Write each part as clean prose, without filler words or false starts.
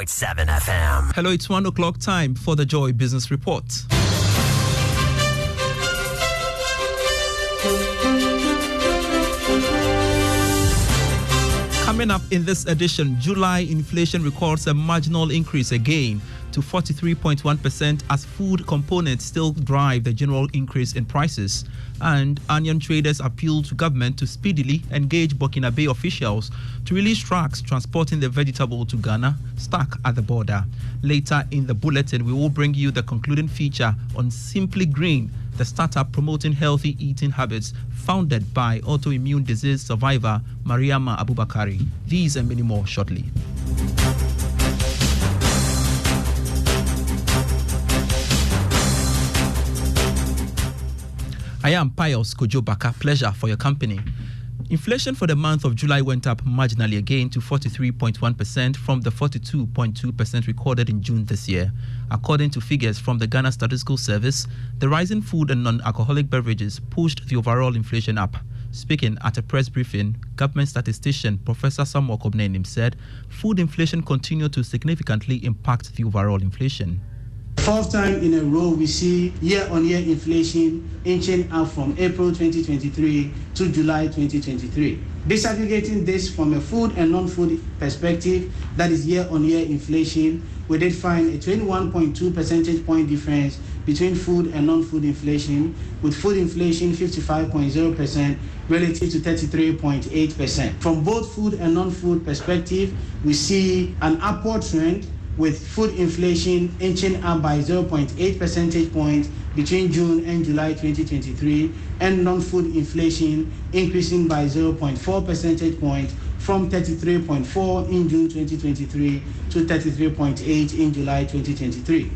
106.7 FM. Hello, it's 1 o'clock time for the Joy Business Report. Coming up in this edition, July inflation records a marginal increase again to 43.1% as food components still drive the general increase in prices. And onion traders appeal to government to speedily engage Burkina Faso officials to release trucks transporting the vegetable to Ghana stuck at the border. Later in the bulletin, we will bring you the concluding feature on Simply Green, the startup promoting healthy eating habits founded by autoimmune disease survivor Mariama Abubakari. These and many more shortly. I am Pius Kojo Baka. Pleasure for your company. Inflation for the month of July went up marginally again to 43.1% from the 42.2% recorded in June this year. According to figures from the Ghana Statistical Service, the rise in food and non-alcoholic beverages pushed the overall inflation up. Speaking at a press briefing, government statistician Professor Samuel Kobnenim said food inflation continued to significantly impact the overall inflation. Fourth time in a row, we see year-on-year inflation inching up from April 2023 to July 2023. Disaggregating this from a food and non-food perspective, that is year-on-year inflation, we did find a 21.2 percentage point difference between food and non-food inflation, with food inflation 55.0% relative to 33.8%. From both food and non-food perspective, we see an upward trend, with food inflation inching up by 0.8 percentage points between June and July 2023, and non-food inflation increasing by 0.4 percentage points from 33.4 in June 2023 to 33.8 in July 2023.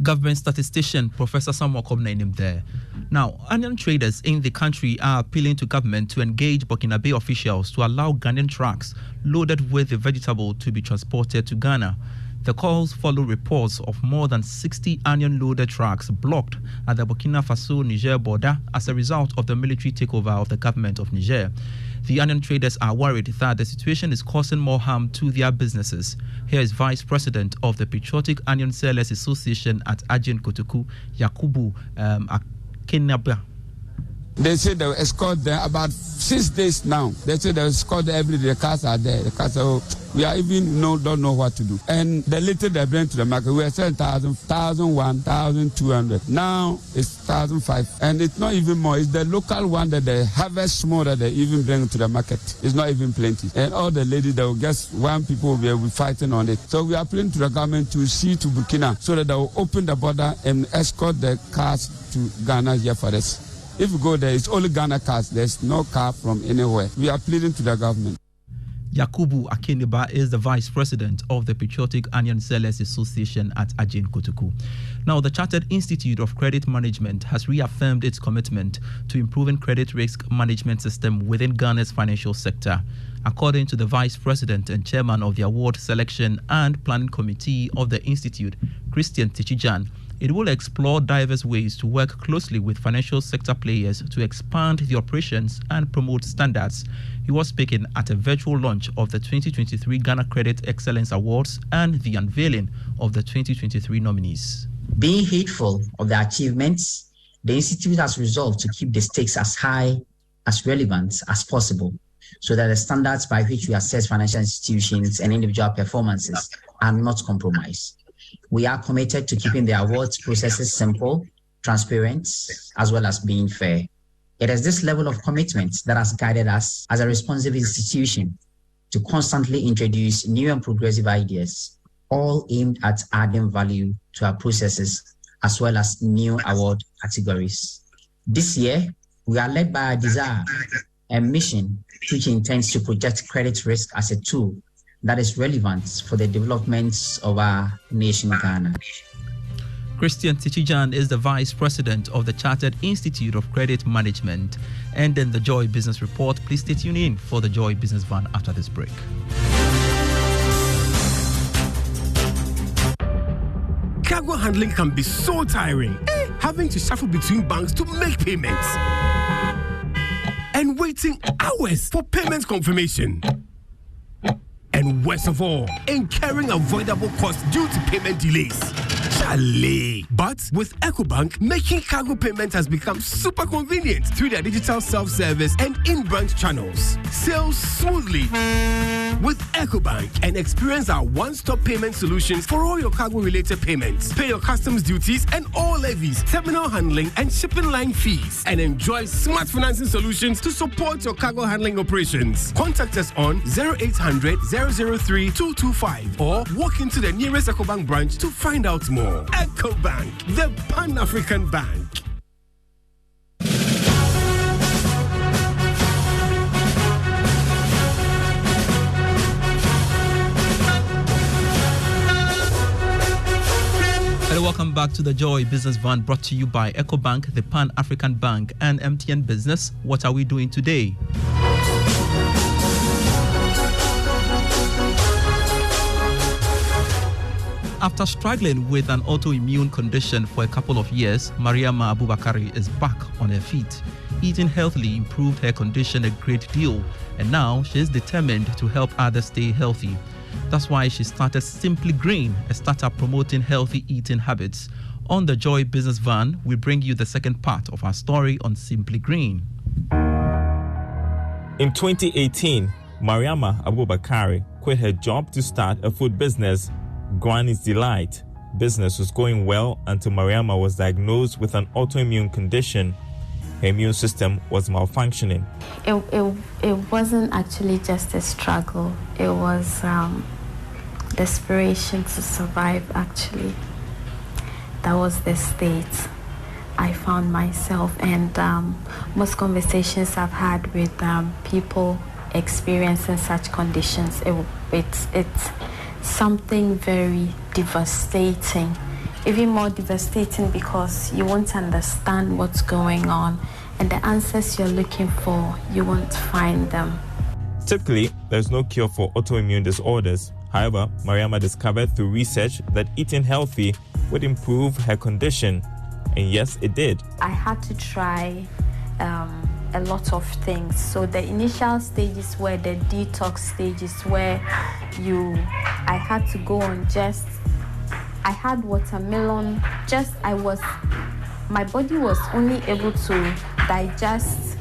Government statistician Professor Samuel Kobnenim there. Now, onion traders in the country are appealing to government to engage Burkina Faso officials to allow Ghanaian trucks loaded with the vegetable to be transported to Ghana. The calls follow reports of more than 60 onion-loaded trucks blocked at the Burkina Faso-Niger border as a result of the military takeover of the government of Niger. The onion traders are worried that the situation is causing more harm to their businesses. Here is Vice President of the Patriotic Onion Sellers Association at Ajin Kotoku, Yakubu Akenabia. They say they will escort them about 6 days now. They say they will escort them every day. The cars are there. The cars are, we are even don't know what to do. And the little they bring to the market, we are selling 1,000, 1,001, 1,200. Now it's 1,005. And it's not even more. It's the local one that they harvest small that they even bring to the market. It's not even plenty. And all the ladies, they will guess one people will be fighting on it. So we are appealing to the government to see to Burkina so that they will open the border and escort the cars to Ghana here for us. If you go there, it's only Ghana cars. There's no car from anywhere. We are pleading to the government. Yakubu Akeniba is the Vice President of the Patriotic Onion Sellers Association at Ajin Kotoku. Now, the Chartered Institute of Credit Management has reaffirmed its commitment to improving credit risk management system within Ghana's financial sector. According to the Vice President and Chairman of the Award Selection and Planning Committee of the Institute, Christian Tichijan, it will explore diverse ways to work closely with financial sector players to expand the operations and promote standards. He was speaking at a virtual launch of the 2023 Ghana Credit Excellence Awards and the unveiling of the 2023 nominees. Being heedful of the achievements, the Institute has resolved to keep the stakes as high, as relevant as possible, so that the standards by which we assess financial institutions and individual performances are not compromised. We are committed to keeping the awards processes simple, transparent, as well as being fair. It is this level of commitment that has guided us as a responsive institution to constantly introduce new and progressive ideas, all aimed at adding value to our processes, as well as new award categories. This year, we are led by a desire and mission which intends to project credit risk as a tool that is relevant for the development of our nation, Ghana. Christian Tichijan is the Vice President of the Chartered Institute of Credit Management. And in the Joy Business Report, please stay tuned in for the Joy Business Van after this break. Cargo handling can be so tiring. Having to shuffle between banks to make payments. And waiting hours for payment confirmation. And worst of all, incurring avoidable costs due to payment delays. Chalet. But with EcoBank, making cargo payment has become super convenient through their digital self-service and in-branch channels. Sail smoothly with EcoBank and experience our one-stop payment solutions for all your cargo-related payments. Pay your customs duties and all levies, terminal handling and shipping line fees, and enjoy smart financing solutions to support your cargo handling operations. Contact us on 0800 003 225 or walk into the nearest EcoBank branch to find out more. EcoBank, the Pan-African Bank. Hello, welcome back to the Joy Business Van, brought to you by EcoBank, the Pan-African Bank, and MTN Business. What are we doing today? After struggling with an autoimmune condition for a couple of years, Mariama Abubakari is back on her feet. Eating healthily improved her condition a great deal, and now she is determined to help others stay healthy. That's why she started Simply Green, a startup promoting healthy eating habits. On the Joy Business Van, we bring you the second part of our story on Simply Green. In 2018, Mariama Abubakari quit her job to start a food business, Granny's Delight. Business was going well until Mariama was diagnosed with an autoimmune condition. Her immune system was malfunctioning. It wasn't actually just a struggle. It was desperation to survive, actually. That was the state I found myself. And most conversations I've had with people experiencing such conditions, it's something very devastating. Even more devastating because you won't understand what's going on, and the answers you're looking for, you won't find them. Typically, there's no cure for autoimmune disorders. However, Mariama discovered through research that eating healthy would improve her condition. And yes, it did. I had to try a lot of things. So the initial stages were the detox stages where I had to go on I had watermelon, my body was only able to digest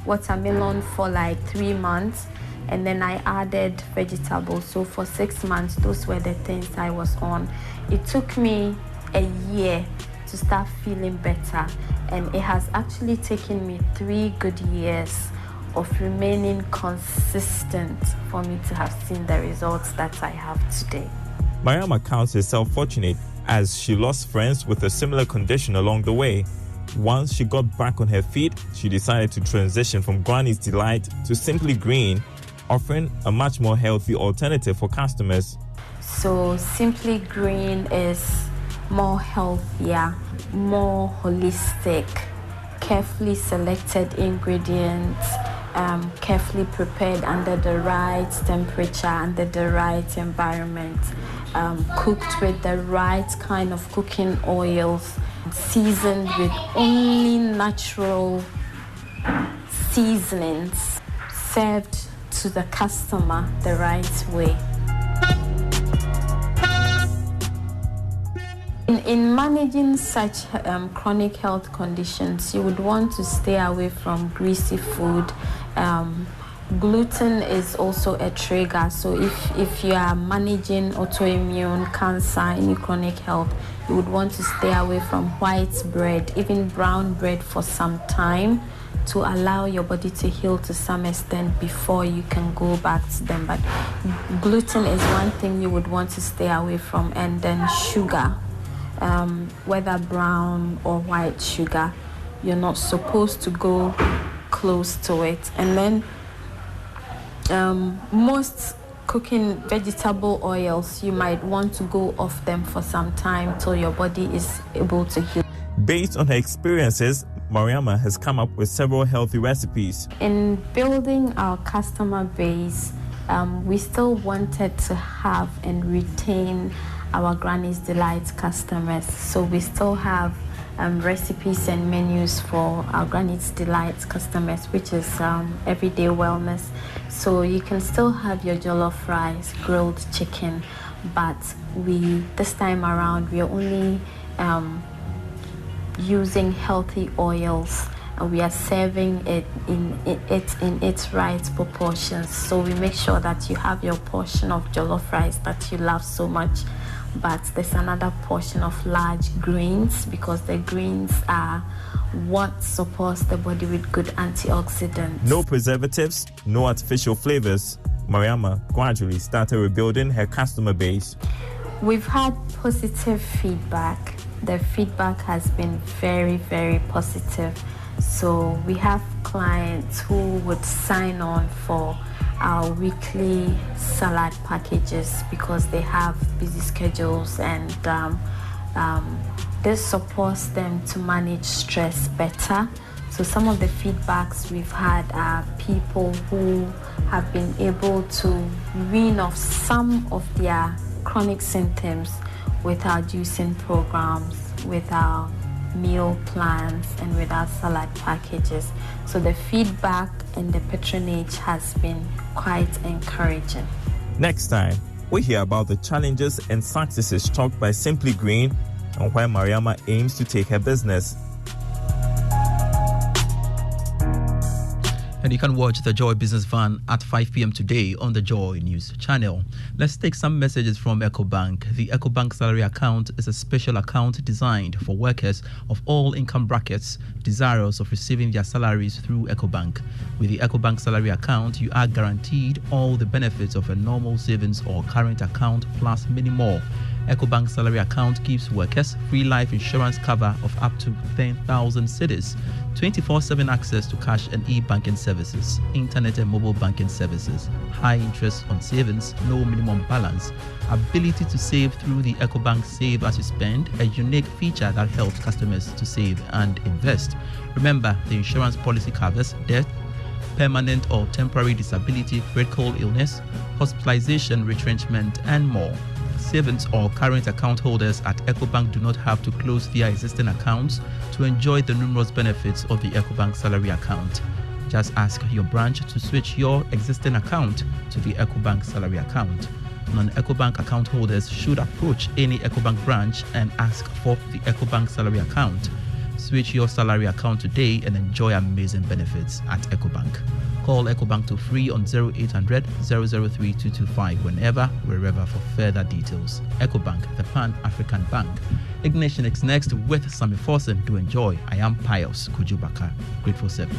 watermelon for like 3 months, and then I added vegetables. So for 6 months, those were the things I was on. It took me a year to start feeling better, and it has actually taken me 3 good years of remaining consistent for me to have seen the results that I have today. Mariama counts herself fortunate as she lost friends with a similar condition along the way. Once she got back on her feet, she decided to transition from Granny's Delight to Simply Green, offering a much more healthy alternative for customers. So Simply Green is more healthier, more holistic, carefully selected ingredients, carefully prepared under the right temperature, under the right environment, cooked with the right kind of cooking oils, seasoned with only natural seasonings, served to the customer the right way. In managing such chronic health conditions, you would want to stay away from greasy food. Gluten is also a trigger, so if you are managing autoimmune, cancer, any chronic health, you would want to stay away from white bread, even brown bread for some time, to allow your body to heal to some extent before you can go back to them. But gluten is one thing you would want to stay away from, and then sugar. Whether brown or white sugar, you're not supposed to go close to it. And then most cooking vegetable oils, you might want to go off them for some time till your body is able to heal. Based on her experiences, Mariama has come up with several healthy recipes. In building our customer base, we still wanted to have and retain our Granny's Delight customers. So we still have recipes and menus for our Granny's Delight customers, which is everyday wellness. So you can still have your jollof rice, grilled chicken, but this time around we are only using healthy oils, and we are serving it in its right proportions. So we make sure that you have your portion of jollof rice that you love so much, but there's another portion of large greens, because the greens are what supports the body with good antioxidants. No preservatives, no artificial flavors. Mariama gradually started rebuilding her customer base. We've had positive feedback. The feedback has been very, very positive. So we have clients who would sign on for our weekly salad packages because they have busy schedules, and this supports them to manage stress better. So some of the feedbacks we've had are people who have been able to wean off some of their chronic symptoms with our juicing programs, with our meal plans, and with our salad packages. So the feedback and the patronage has been quite encouraging. Next time, we hear about the challenges and successes talked by Simply Green and where Mariama aims to take her business. And you can watch the Joy Business Van at 5 p.m. today on the Joy News channel. Let's take some messages from EcoBank. The EcoBank salary account is a special account designed for workers of all income brackets desirous of receiving their salaries through EcoBank. With the EcoBank salary account, you are guaranteed all the benefits of a normal savings or current account plus many more. EcoBank salary account gives workers free life insurance cover of up to 10,000 cedis, 24/7 access to cash and e-banking services, internet and mobile banking services, high interest on savings, no minimum balance, ability to save through the EcoBank Save As You Spend, a unique feature that helps customers to save and invest. Remember, the insurance policy covers death, permanent or temporary disability, critical illness, hospitalization, retrenchment, and more. Savings or current account holders at EcoBank do not have to close their existing accounts to enjoy the numerous benefits of the EcoBank salary account. Just ask your branch to switch your existing account to the EcoBank salary account. Non-EcoBank account holders should approach any EcoBank branch and ask for the EcoBank salary account. Switch your salary account today and enjoy amazing benefits at EcoBank. Call EcoBank to free on 0800 003 225 whenever, wherever for further details. EcoBank, the Pan-African Bank. Ignition is next with Sammy Forsen to enjoy. I am Pius Kujubaka. Grateful 7.